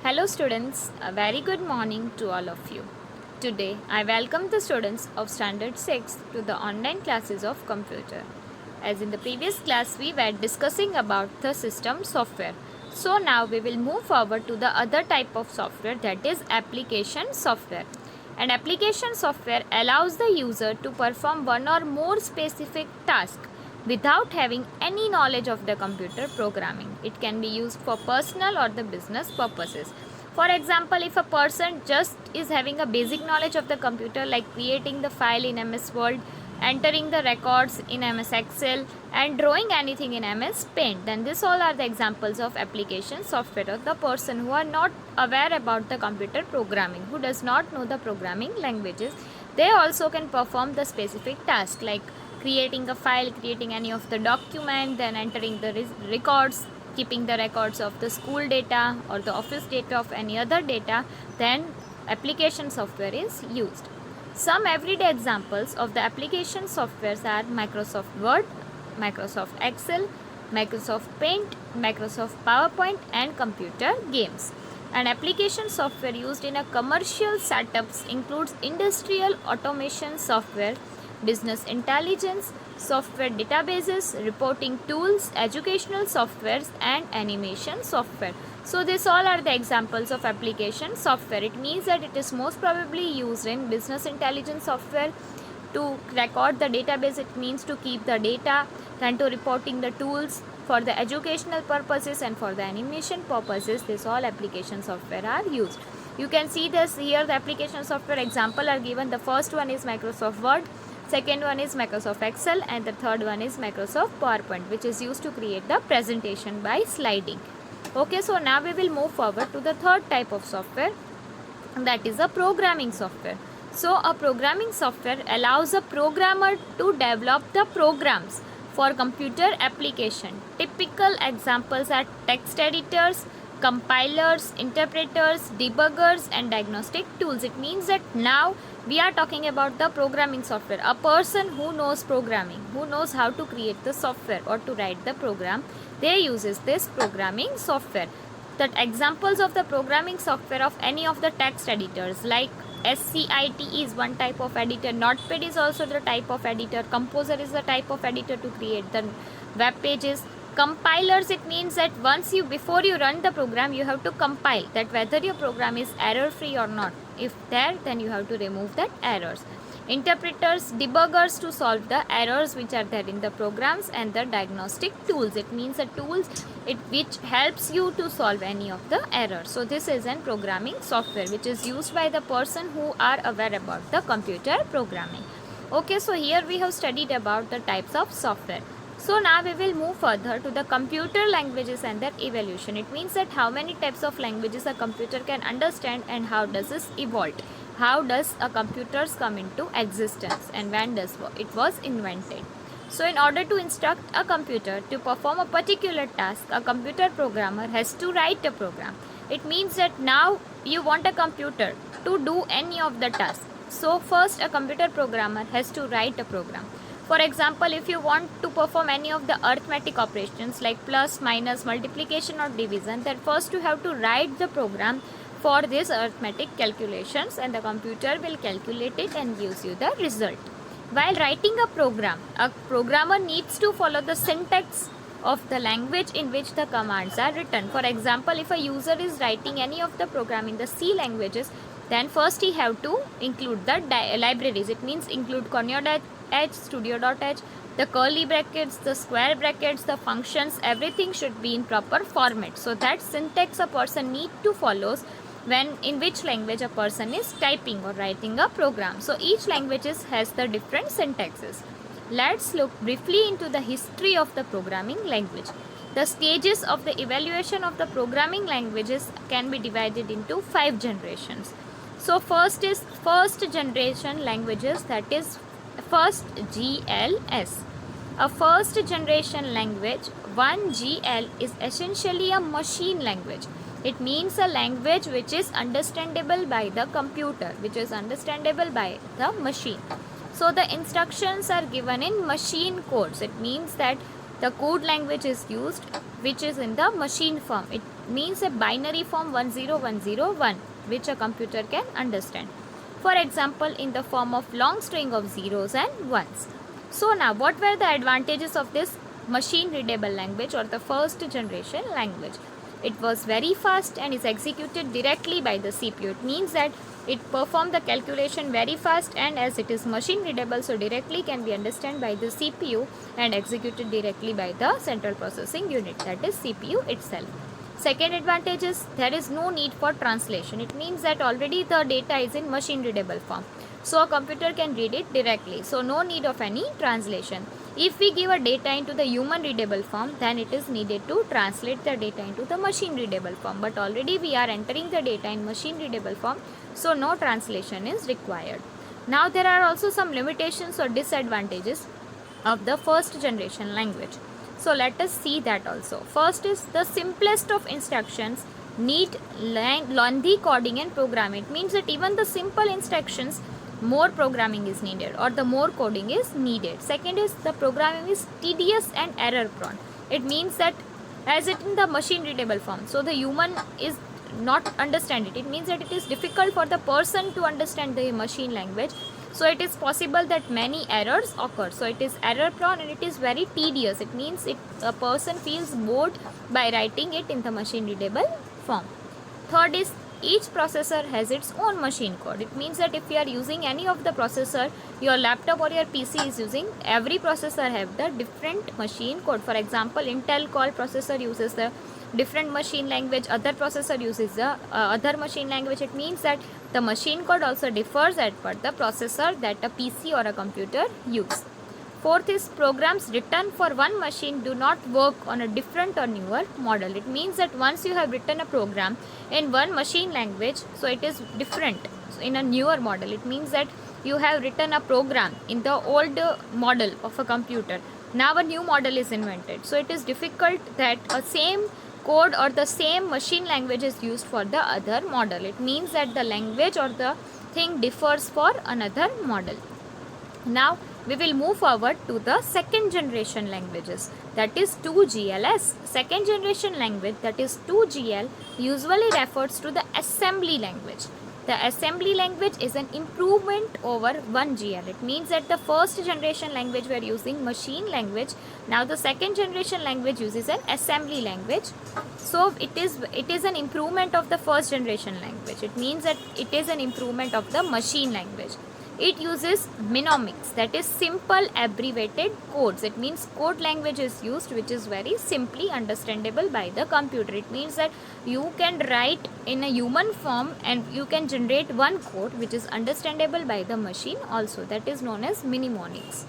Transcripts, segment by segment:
Hello students, a very good morning to all of you. Today I welcome the students of standard 6 to the online classes of computer. As in the previous class we were discussing about the system software. So now we will move forward to the other type of software, that is application software. And application software allows the user to perform one or more specific tasks without having any knowledge of the computer programming. It can be used for personal or the business purposes. For example, if a person just is having a basic knowledge of the computer, like creating the file in MS Word, entering the records in MS Excel, and drawing anything in MS Paint, then this all are the examples of application software. Or the person who are not aware about the computer programming, who does not know the programming languages, they also can perform the specific task like creating a file, creating any of the document, then entering the records, keeping the records of the school data or the office data of any other data, then application software is used. Some everyday examples of the application softwares are Microsoft Word, Microsoft Excel, Microsoft Paint, Microsoft PowerPoint, and computer games. And application software used in a commercial setups includes industrial automation software, business intelligence, software databases, reporting tools, educational softwares, and animation software. So these all are the examples of application software. It means that it is most probably used in business intelligence software to record the database. It means to keep the data, then to reporting the tools for the educational purposes, and for the animation purposes. This all application software are used. You can see this here, the application software example are given. The first one is Microsoft Word, second one is Microsoft Excel, and the third one is Microsoft PowerPoint, which is used to create the presentation by sliding. Okay, so now we will move forward to the third type of software, that is a programming software. So a programming software allows a programmer to develop the programs for computer application. Typical examples are text editors, compilers, interpreters, debuggers, and diagnostic tools. It means that now we are talking about the programming software. A person who knows programming, who knows how to create the software or to write the program, they uses this programming software. The examples of the programming software of any of the text editors, like SCIT is one type of editor, Notepad is also the type of editor, Composer is the type of editor to create the web pages. Compilers, it means that before you run the program, you have to compile that whether your program is error free or not. If there, then you have to remove that errors. Interpreters, debuggers to solve the errors which are there in the programs, and the diagnostic tools, it means the tools which helps you to solve any of the errors. So this is an programming software which is used by the person who are aware about the computer programming. Okay, so here we have studied about the types of software. So now we will move further to the computer languages and their evolution. It means that how many types of languages a computer can understand and how does this evolve. How does a computers come into existence and when does it was invented. So in order to instruct a computer to perform a particular task, a computer programmer has to write a program. It means that now you want a computer to do any of the tasks. So first a computer programmer has to write a program. For example, if you want to perform any of the arithmetic operations like plus, minus, multiplication or division, then first you have to write the program for these arithmetic calculations, and the computer will calculate it and gives you the result. While writing a program, a programmer needs to follow the syntax of the language in which the commands are written. For example, if a user is writing any of the program in the C languages, then first he have to include the libraries. It means include Conio.h, Studio.h, the curly brackets, the square brackets, the functions, everything should be in proper format. So that syntax a person need to follow when in which language a person is typing or writing a program. So each language has the different syntaxes. Let's look briefly into the history of the programming language. The stages of the evaluation of the programming languages can be divided into 5 generations. So first is first generation languages, that is first GLS. A first generation language 1GL is essentially a machine language. It means a language which is understandable by the computer, which is understandable by the machine. So the instructions are given in machine codes. It means that the code language is used which is in the machine form. means a binary form 10101 which a computer can understand. For example, in the form of long string of zeros and ones. So now what were the advantages of this machine readable language or the first generation language? It was very fast and is executed directly by the CPU. It means that it performs the calculation very fast, and as it is machine readable, so directly can be understood by the CPU and executed directly by the central processing unit, that is CPU itself. Second advantage is there is no need for translation. It means that already the data is in machine readable form, so a computer can read it directly, so no need of any translation. If we give a data into the human readable form, then it is needed to translate the data into the machine readable form, but already we are entering the data in machine readable form, so no translation is required. Now there are also some limitations or disadvantages of the first generation language. So let us see that also. First is the simplest of instructions need lengthy coding and programming. It means that even the simple instructions, more programming is needed or the more coding is needed. Second is the programming is tedious and error prone. It means that as it in the machine readable form, so the human is not understand it. It means that it is difficult for the person to understand the machine language. So it is possible that many errors occur. So it is error prone and it is very tedious. It means a person feels bored by writing it in the machine readable form. Third is each processor has its own machine code. It means that if you are using any of the processor, your laptop or your PC is using, every processor have the different machine code. For example, Intel Core processor uses the different machine language, other processor uses the other machine language. It means that the machine code also differs as per the processor that a PC or a computer use. Fourth is programs written for one machine do not work on a different or newer model. It means that once you have written a program in one machine language, so it is different in a newer model. It means that you have written a program in the old model of a computer. Now a new model is invented. So it is difficult that a same code or the same machine language is used for the other model. It means that the language or the thing differs for another model. Now we will move forward to the second generation languages, that is 2GLS. Second generation language, that is 2GL, usually refers to the assembly language. The assembly language is an improvement over 1GL. It means that the first generation language we are using machine language. Now the second generation language uses an assembly language. So it is an improvement of the first generation language. It means that it is an improvement of the machine language. It uses mnemonics, that is simple abbreviated codes. It means code language is used which is very simply understandable by the computer. It means that you can write in a human form and you can generate one code which is understandable by the machine also, that is known as mnemonics.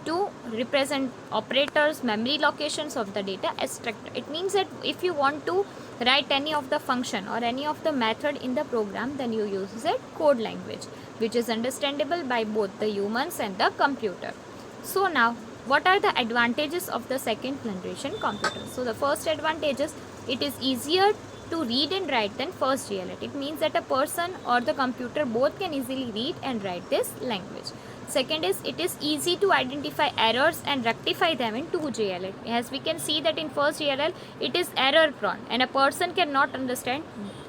To represent operators, memory locations of the data, extract. It means that if you want to write any of the function or any of the method in the program, then you use a code language which is understandable by both the humans and the computer. So now what are the advantages of the second generation computer? So the first advantage is it is easier to read and write than first GLS. It means that a person or the computer both can easily read and write this language. Second is it is easy to identify errors and rectify them in 2GLS. As we can see that in first GLS it is error prone and a person cannot understand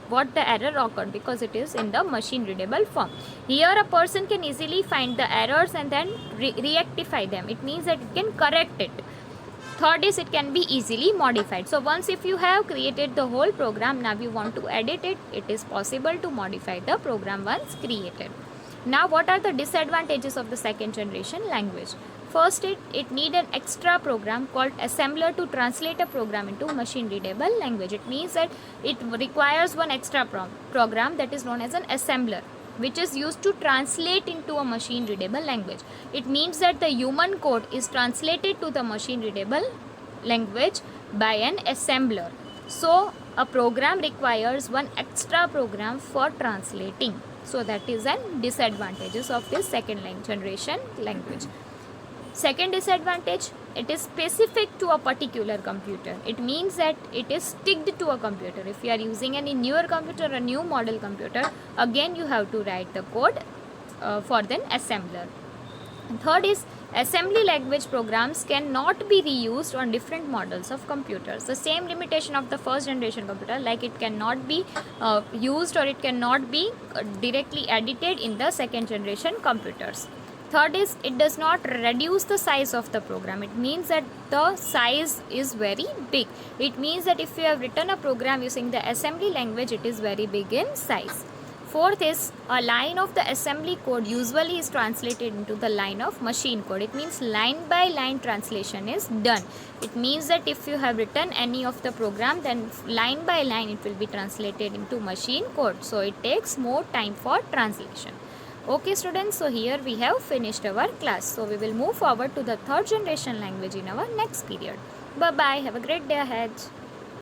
what the error occurred because it is in the machine readable form. Here a person can easily find the errors and then rectify them. It means that it can correct it. Third is it can be easily modified. So once if you have created the whole program, now you want to edit it, it is possible to modify the program once created. Now what are the disadvantages of the second generation language? First, it need an extra program called assembler to translate a program into machine readable language. It means that it requires one extra program that is known as an assembler, which is used to translate into a machine readable language. It means that the human code is translated to the machine readable language by an assembler. So a program requires one extra program for translating. So that is an disadvantages of this second generation language. Second disadvantage, it is specific to a particular computer. It means that it is sticked to a computer. If you are using any newer computer, a new model computer, again you have to write the code for the assembler. And third is Assembly language programs cannot be reused on different models of computers. The same limitation of the first generation computer, like it cannot be used or it cannot be directly edited in the second generation computers. Third is, it does not reduce the size of the program. It means that the size is very big. It means that if you have written a program using the assembly language, it is very big in size. Fourth is, a line of the assembly code usually is translated into the line of machine code. It means line by line translation is done. It means that if you have written any of the program, then line by line it will be translated into machine code. So it takes more time for translation. Okay students, so here we have finished our class. So we will move forward to the third generation language in our next period. Bye bye. Have a great day ahead.